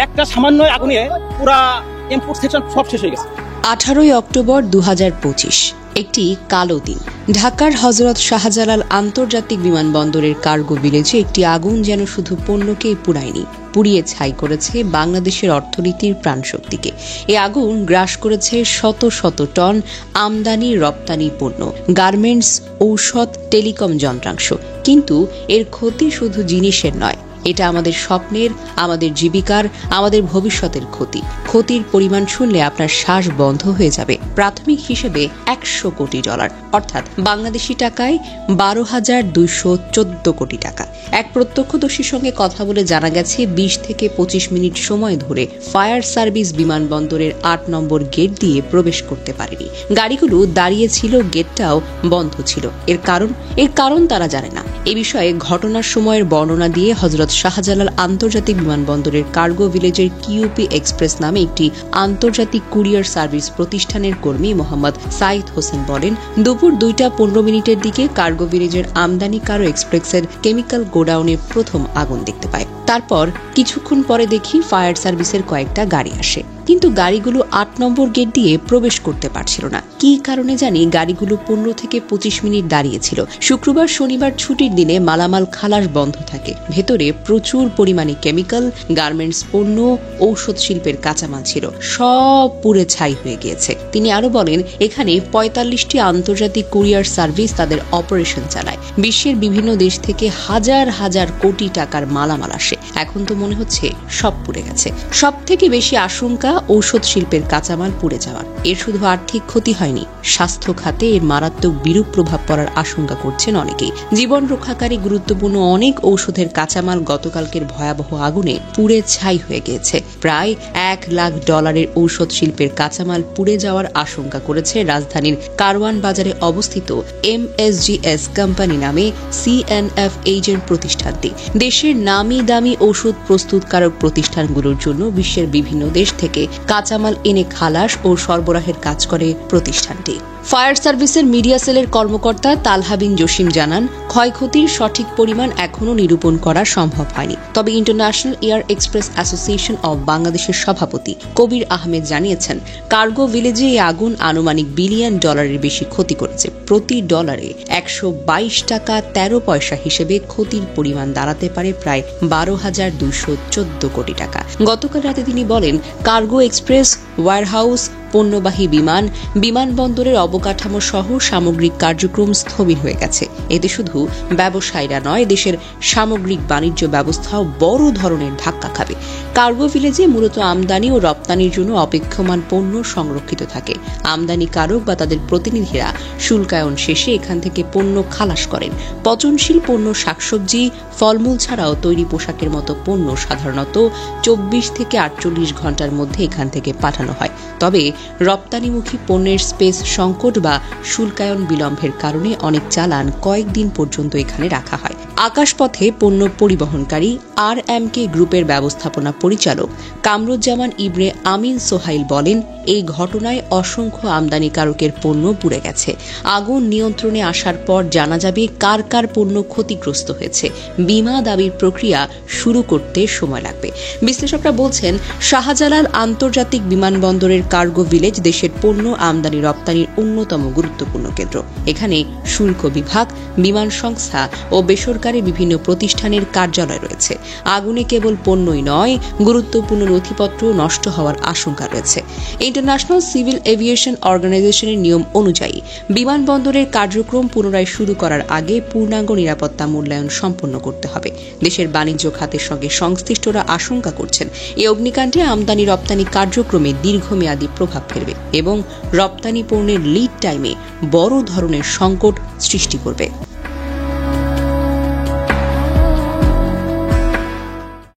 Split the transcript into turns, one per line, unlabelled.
একটা সামান্য আগুনে পুরা ইম্পোর্ট সেকশন সব শেষ হয়ে গেছে।
18 অক্টোবর 2025 একটি কালো দিন। ঢাকার হযরত শাহজালাল আন্তর্জাতিক বিমানবন্দরের কার্গো ভিলেজে একটি আগুন যেন শুধু পণ্যকেই পুড়ায়নি, পুড়িয়ে ছাই করেছে বাংলাদেশের অর্থনীতির প্রাণশক্তিকে। এই আগুন গ্রাস করেছে শত শত টন আমদানি রপ্তানি পণ্য, গার্মেন্টস, ঔষধ, টেলিকম যন্ত্রাংশ। কিন্তু এর ক্ষতি শুধু জিনিসের নয়, এটা আমাদের স্বপ্নের, আমাদের জীবিকার, আমাদের ভবিষ্যতের ক্ষতি। ক্ষতির পরিমাণ শুনলে আপনার শ্বাস বন্ধ হয়ে যাবে। প্রাথমিক হিসেবে $100 কোটি, অর্থাৎ বাংলাদেশি টাকায় 12,214 কোটি টাকা। এক প্রত্যক্ষদর্শীর সঙ্গে কথা বলে জানা গেছে 20 থেকে 25 মিনিট সময় ধরে ফায়ার সার্ভিস বিমানবন্দরের 8 নম্বর গেট দিয়ে প্রবেশ করতে পারেনি। গাড়িগুলো দাঁড়িয়ে ছিল, গেটটাও বন্ধ ছিল। এর কারণ তারা জানে না। এ বিষয়ে ঘটনার সময়ের বর্ণনা দিয়ে হযরত শাহজালাল আন্তর্জাতিক বিমানবন্দরের কার্গো ভিলেজের কিউপি এক্সপ্রেস নামে একটি আন্তর্জাতিক কুরিয়ার সার্ভিস প্রতিষ্ঠানের কর্মী মোহাম্মদ সাইদ হোসেন বলেন, দুপুর 2:15 দিকে কার্গো ভিলেজের আমদানি কারো এক্সপ্রেসের কেমিক্যাল গোডাউনে প্রথম আগুন দেখতে পায়। তারপর কিছুক্ষণ পরে দেখি ফায়ার সার্ভিসের কয়েকটা গাড়ি আসে, কিন্তু গাড়িগুলো 8 নম্বর গেট দিয়ে প্রবেশ করতে পারছিল না। কি কারণে জানি গাড়িগুলো 15 থেকে 25 মিনিট দাঁড়িয়েছিল। শুক্রবার শনিবার ছুটির দিনে মালামাল খালাস বন্ধ থাকে। ভেতরে প্রচুর পরিমাণে কেমিক্যাল, গার্মেন্টস পণ্য, ঔষধ শিল্পের কাঁচামাল ছিল। সব পুড়ে ছাই হয়ে গিয়েছে। তিনি আরো বলেন, এখানে 45টি আন্তর্জাতিক কুরিয়ার সার্ভিস তাদের অপারেশন চালায়। বিশ্বের বিভিন্ন দেশ থেকে হাজার হাজার কোটি টাকার মালামাল আসে। এখন তো মনে হচ্ছে সব পুড়ে গেছে। সব থেকে বেশি আশঙ্কা ঔষধ শিল্পের কাঁচামাল পুড়ে যাওয়ার। এর শুধু আর্থিক ক্ষতি হয়নি, স্বাস্থ্য খাতে এর মারাত্মক বিরূপ প্রভাব পড়ার আশঙ্কা করছেন অনেকেই। জীবন রক্ষাকারী গুরুত্বপূর্ণ অনেক ঔষধের কাঁচামাল গতকালকের ভয়াবহ আগুনে পুড়ে ছাই হয়ে গিয়েছে। প্রায় $1 লাখ ঔষধ শিল্পের কাঁচামাল পুড়ে যাওয়ার আশঙ্কা করেছে রাজধানীর কারওয়ান বাজারে অবস্থিত MSGS কোম্পানি নামে CNF এজেন্ট প্রতিষ্ঠানটি। দেশের নামি দামি ওষুধ প্রস্তুতকারক প্রতিষ্ঠানগুলোর জন্য বিশ্বের বিভিন্ন দেশ থেকে কাঁচামাল এনে খালাস ও সরবরাহের কাজ করে প্রতিষ্ঠানটি। ফায়ার সার্ভিসের মিডিয়া সেলের কর্মকর্তা তালহা বিন জসিম জানান, ক্ষয়ক্ষতির সঠিক পরিমাণ এখনও নিরূপণ করা সম্ভব হয়নি। তবে international air express association of বাংলাদেশের সভাপতি কবির আহমেদ জানিয়েছেন, কার্গো ভিলেজে এই আগুন আনুমানিক $1 বিলিয়ন বেশি ক্ষতি করেছে। প্রতি ডলারে 122 টাকা 13 পয়সা হিসেবে ক্ষতির পরিমাণ দাঁড়াতে পারে প্রায় 12,214 কোটি টাকা। গতকাল রাতে তিনি বলেন, কার্গো এক্সপ্রেস, ওয়্যারহাউস, পণ্যবাহী বিমান, বিমানবন্দরের অবকাঠামো সহ সামগ্রিক কার্যক্রম স্থবির হয়ে গেছে। এতে শুধু ব্যবসায়ীরা নয়, দেশের সামগ্রিক বাণিজ্য ব্যবস্থাও বড় ধরনের ধাক্কা খাবে। কার্গো ভিলেজে মূলত আমদানি ও রপ্তানির জন্য অপেক্ষমান পণ্য সংরক্ষিত থাকে। আমদানিকারক বা তাদের প্রতিনিধিরা শুল্কায়ন শেষে এখান থেকে পণ্য খালাস করেন। পচনশীল পণ্য, শাকসবজি, ফলমূল ছাড়াও তৈরি পোশাকের মতো পণ্য সাধারণত 24 থেকে 48 ঘন্টার মধ্যে এখান থেকে পাঠানো হয়। তবে রপ্তানিমুখী পণ্যের স্পেস সংকট বা শুল্কায়ন বিলম্বের কারণে অনেক চালান কয়েকদিন পর্যন্ত এখানে রাখা হয়। আকাশপথে পণ্য পরিবহনকারী RMK গ্রুপের ব্যবস্থাপনা পরিচালক কামরুজ্জামান ইবনে আমিন সোহাইল বলেন, এই ঘটনায় অসংখ্য আমদানিকারকের পণ্য পুড়ে গেছে। আগুন নিয়ন্ত্রণে আসার পর জানা যাবে কার কার পণ্য ক্ষতিগ্রস্ত হয়েছে। বীমা দাবির প্রক্রিয়া শুরু করতে সময় লাগবে। বিশ্লেষকরা বলছেন, শাহজালাল আন্তর্জাতিক বিমানবন্দরের কার্গো ভিলেজ দেশের পণ্য আমদানি রপ্তানির অন্যতম গুরুত্বপূর্ণ কেন্দ্র। এখানে শুল্ক বিভাগ, বিমান সংস্থা ও বেসরকারি বিভিন্ন প্রতিষ্ঠানের কার্যালয় রয়েছে। আগুনে কেবল পণ্যই নয়, গুরুত্বপূর্ণ নথিপত্র নষ্ট হওয়ার আশঙ্কা রয়েছে। ইন্টারন্যাশনাল সিভিল এভিয়েশন অর্গানাইজেশনের নিয়ম অনুযায়ী বিমানবন্দরের কার্যক্রম পুনরায় শুরু করার আগে পূর্ণাঙ্গ নিরাপত্তা মূল্যায়ন সম্পন্ন করতে হবে। দেশের বাণিজ্য খাতের সঙ্গে সংশ্লিষ্টরা আশঙ্কা করছেন, এই অগ্নিকাণ্ডে আমদানি রপ্তানি কার্যক্রমে দীর্ঘমেয়াদী প্রভাব ফেলবে এবং রপ্তানি পণ্যের লিড টাইমে বড় ধরনের সংকট সৃষ্টি করবে।